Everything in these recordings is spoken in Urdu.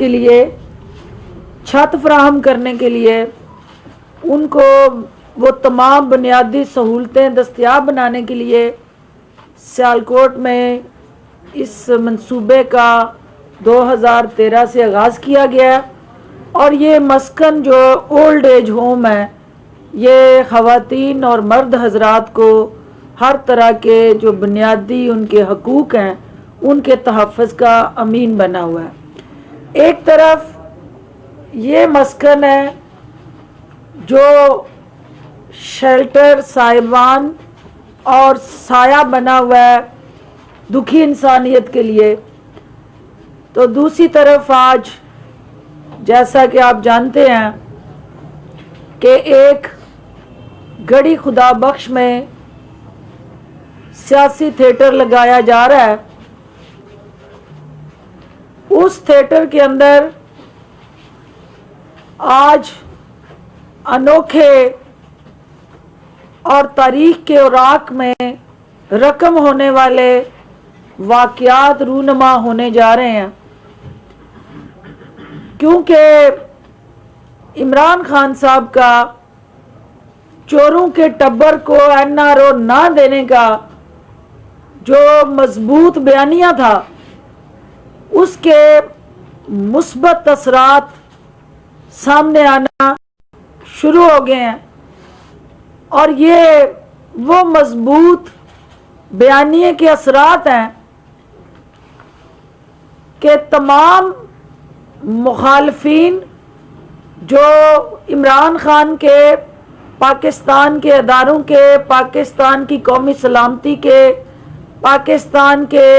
کے لیے چھت فراہم کرنے کے لیے ان کو وہ تمام بنیادی سہولتیں دستیاب بنانے کے لیے سیالکوٹ میں اس منصوبے کا 2013 سے آغاز کیا گیا اور یہ مسکن جو اولڈ ایج ہوم ہے یہ خواتین اور مرد حضرات کو ہر طرح کے جو بنیادی ان کے حقوق ہیں ان کے تحفظ کا امین بنا ہوا ہے۔ ایک طرف یہ مسکن ہے جو شیلٹر سائبان اور سایہ بنا ہوا ہے دکھی انسانیت کے لیے، تو دوسری طرف آج جیسا کہ آپ جانتے ہیں کہ ایک گڑھی خدا بخش میں سیاسی تھیٹر لگایا جا رہا ہے، اس تھیٹر کے اندر آج انوکھے اور تاریخ کے اوراق میں رقم ہونے والے واقعات رونما ہونے جا رہے ہیں، کیونکہ عمران خان صاحب کا چوروں کے ٹبر کو NRO نہ دینے کا جو مضبوط بیانیہ تھا اس کے مثبت اثرات سامنے آنا شروع ہو گئے ہیں، اور یہ وہ مضبوط بیانیے کے اثرات ہیں کہ تمام مخالفین جو عمران خان کے، پاکستان کے اداروں کے، پاکستان کی قومی سلامتی کے، پاکستان کے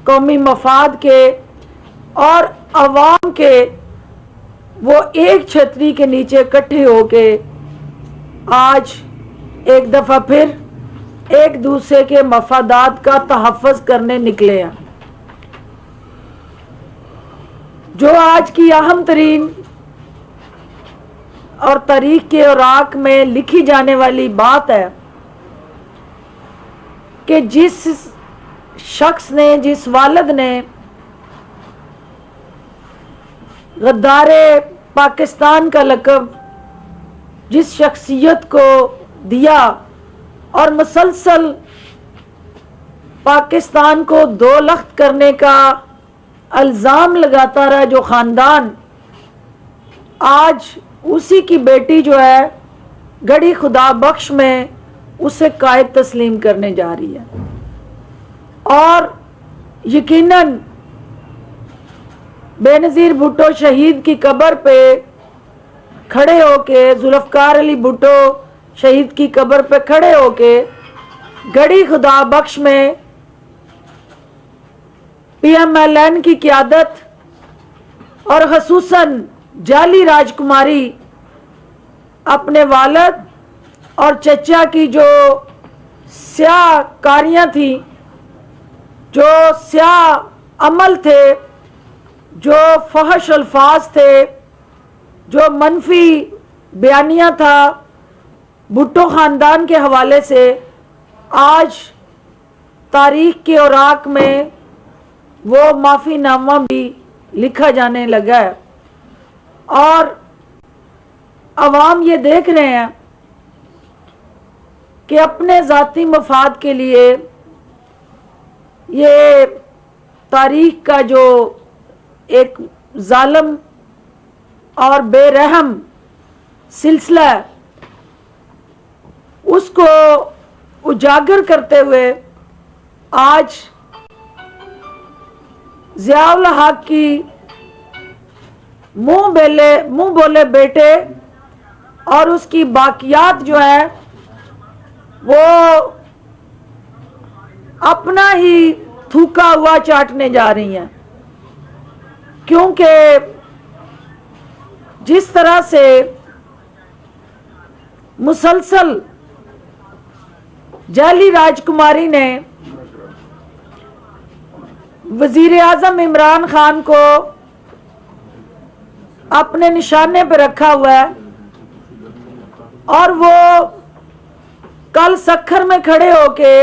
قومی مفاد کے اور عوام کے، وہ ایک چھتری کے نیچے اکٹھے ہو کے آج ایک دفعہ پھر ایک دوسرے کے مفادات کا تحفظ کرنے نکلے ہیں۔ جو آج کی اہم ترین اور تاریخ کے اوراق میں لکھی جانے والی بات ہے کہ جس شخص نے، جس والد نے غدار پاکستان کا لقب جس شخصیت کو دیا اور مسلسل پاکستان کو دو لخت کرنے کا الزام لگاتا رہا، جو خاندان، آج اسی کی بیٹی جو ہے گڑھی خدا بخش میں اسے قائد تسلیم کرنے جا رہی ہے، اور یقیناً بے نظیر بھٹو شہید کی قبر پہ کھڑے ہو کے، ذوالفقار علی بھٹو شہید کی قبر پہ کھڑے ہو کے گڑھی خدا بخش میں PMLN کی قیادت اور خصوصاً جعلی راجکماری اپنے والد اور چچا کی جو سیاہ کاریاں تھیں، جو سیاہ عمل تھے، جو فحش الفاظ تھے، جو منفی بیانیہ تھا بھٹو خاندان کے حوالے سے، آج تاریخ کے اوراق میں وہ معافی نامہ بھی لکھا جانے لگا ہے، اور عوام یہ دیکھ رہے ہیں کہ اپنے ذاتی مفاد کے لیے یہ تاریخ کا جو ایک ظالم اور بے رحم سلسلہ ہے اس کو اجاگر کرتے ہوئے آج ضیاء الحق کی منہ بولے بیٹے اور اس کی باقیات جو ہے وہ اپنا ہی تھوکا ہوا چاٹنے جا رہی ہیں، کیونکہ جس طرح سے مسلسل جعلی راجکماری نے وزیر اعظم عمران خان کو اپنے نشانے پہ رکھا ہوا ہے، اور وہ کل سکھر میں کھڑے ہو کے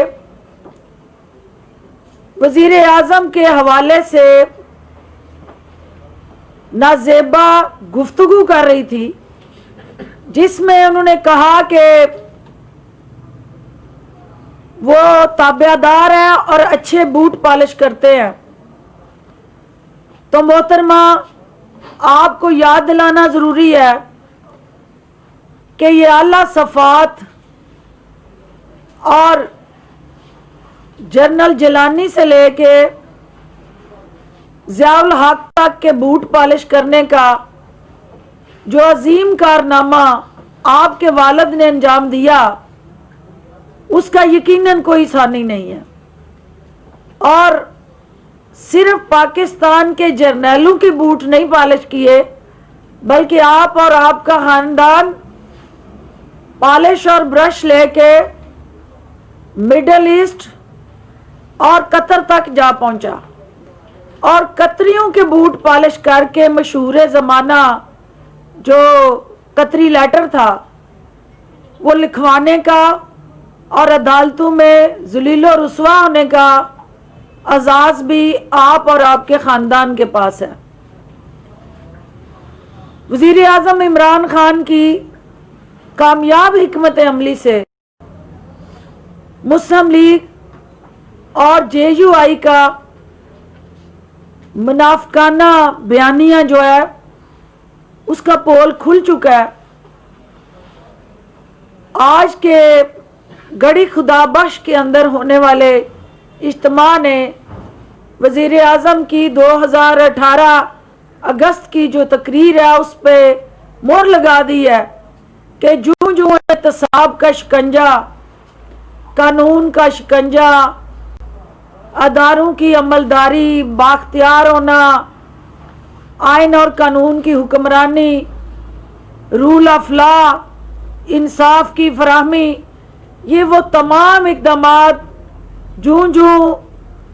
وزیر اعظم کے حوالے سے نازیبا گفتگو کر رہی تھی جس میں انہوں نے کہا کہ وہ تابع دار ہیں اور اچھے بوٹ پالش کرتے ہیں. تو محترمہ آپ کو یاد دلانا ضروری ہے کہ یہ اعلیٰ صفات اور جنرل جیلانی سے لے کے ضیاء الحق تک کے بوٹ پالش کرنے کا جو عظیم کارنامہ آپ کے والد نے انجام دیا اس کا یقیناً کوئی ثانی نہیں ہے. اور صرف پاکستان کے جرنیلوں کے بوٹ نہیں پالش کیے بلکہ آپ اور آپ کا خاندان پالش اور برش لے کے مڈل ایسٹ اور قطر تک جا پہنچا اور قطریوں کے بوٹ پالش کر کے مشہور زمانہ جو قطری لیٹر تھا وہ لکھوانے کا اور عدالتوں میں ذلیل و رسوا ہونے کا اعزاز بھی آپ اور آپ کے خاندان کے پاس ہے. وزیر اعظم عمران خان کی کامیاب حکمت عملی سے مسلم لیگ اور JUI کا منافقانہ بیانیہ جو ہے اس کا پول کھل چکا ہے. آج کے گڑی خدا بخش کے اندر ہونے والے اجتماع نے وزیر اعظم کی 2018 اگست کی جو تقریر ہے اس پہ مہر لگا دی ہے کہ جوں جوں احتساب کا شکنجہ، قانون کا شکنجہ، اداروں کی عملداری، بااختیار ہونا، آئین اور قانون کی حکمرانی، رول آف لا، انصاف کی فراہمی، یہ وہ تمام اقدامات جوں جوں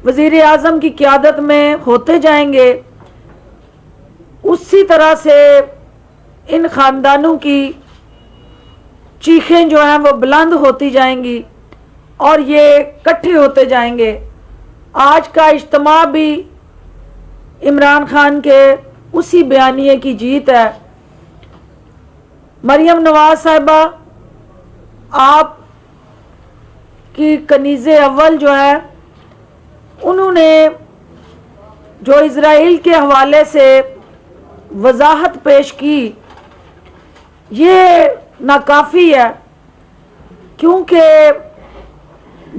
وزیر اعظم کی قیادت میں ہوتے جائیں گے اسی طرح سے ان خاندانوں کی چیخیں جو ہیں وہ بلند ہوتی جائیں گی اور یہ کٹھے ہوتے جائیں گے. آج کا اجتماع بھی عمران خان کے اسی بیانیے کی جیت ہے. مریم نواز صاحبہ آپ کی کنیز اول جو ہے انہوں نے جو اسرائیل کے حوالے سے وضاحت پیش کی یہ ناکافی ہے کیونکہ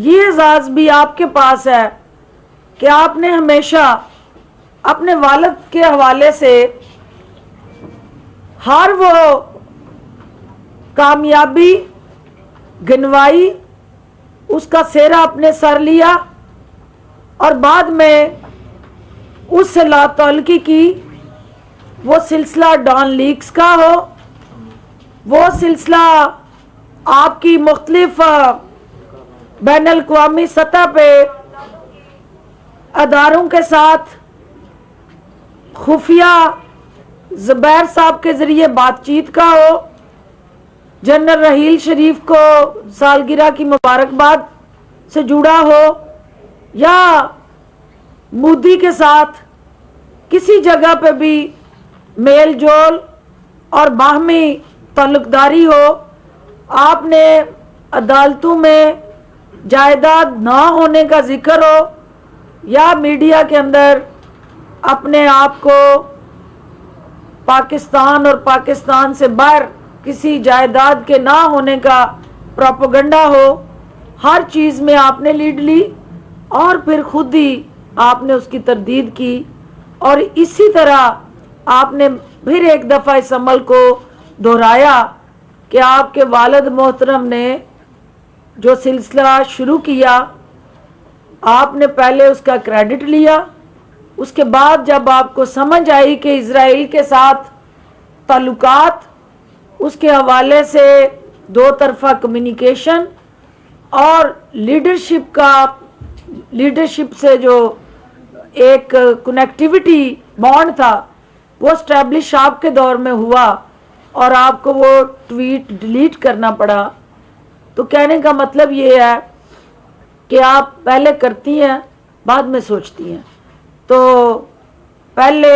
یہ اعزاز بھی آپ کے پاس ہے کہ آپ نے ہمیشہ اپنے والد کے حوالے سے ہر وہ کامیابی گنوائی، اس کا سہرا اپنے سر لیا اور بعد میں اس سے لا تعلقی کی. وہ سلسلہ ڈان لیکس کا ہو، وہ سلسلہ آپ کی مختلف بین الاقوامی سطح پہ اداروں کے ساتھ خفیہ زبیر صاحب کے ذریعے بات چیت کا ہو، جنرل رحیل شریف کو سالگرہ کی مبارکباد سے جڑا ہو، یا مودی کے ساتھ کسی جگہ پہ بھی میل جول اور باہمی تعلقداری ہو. آپ نے عدالتوں میں جائیداد نہ ہونے کا ذکر ہو یا میڈیا کے اندر اپنے آپ کو پاکستان اور پاکستان سے باہر کسی جائیداد کے نہ ہونے کا پروپیگنڈا ہو، ہر چیز میں آپ نے لیڈ لی اور پھر خود ہی آپ نے اس کی تردید کی. اور اسی طرح آپ نے پھر ایک دفعہ اس عمل کو دہرایا کہ آپ کے والد محترم نے جو سلسلہ شروع کیا آپ نے پہلے اس کا کریڈٹ لیا، اس کے بعد جب آپ کو سمجھ آئی کہ اسرائیل کے ساتھ تعلقات، اس کے حوالے سے دو طرفہ کمیونیکیشن اور لیڈرشپ سے جو ایک کنیکٹیوٹی بانڈ تھا وہ اسٹیبلش آپ کے دور میں ہوا اور آپ کو وہ ٹویٹ ڈیلیٹ کرنا پڑا. تو کہنے کا مطلب یہ ہے کہ آپ پہلے کرتی ہیں بعد میں سوچتی ہیں. تو پہلے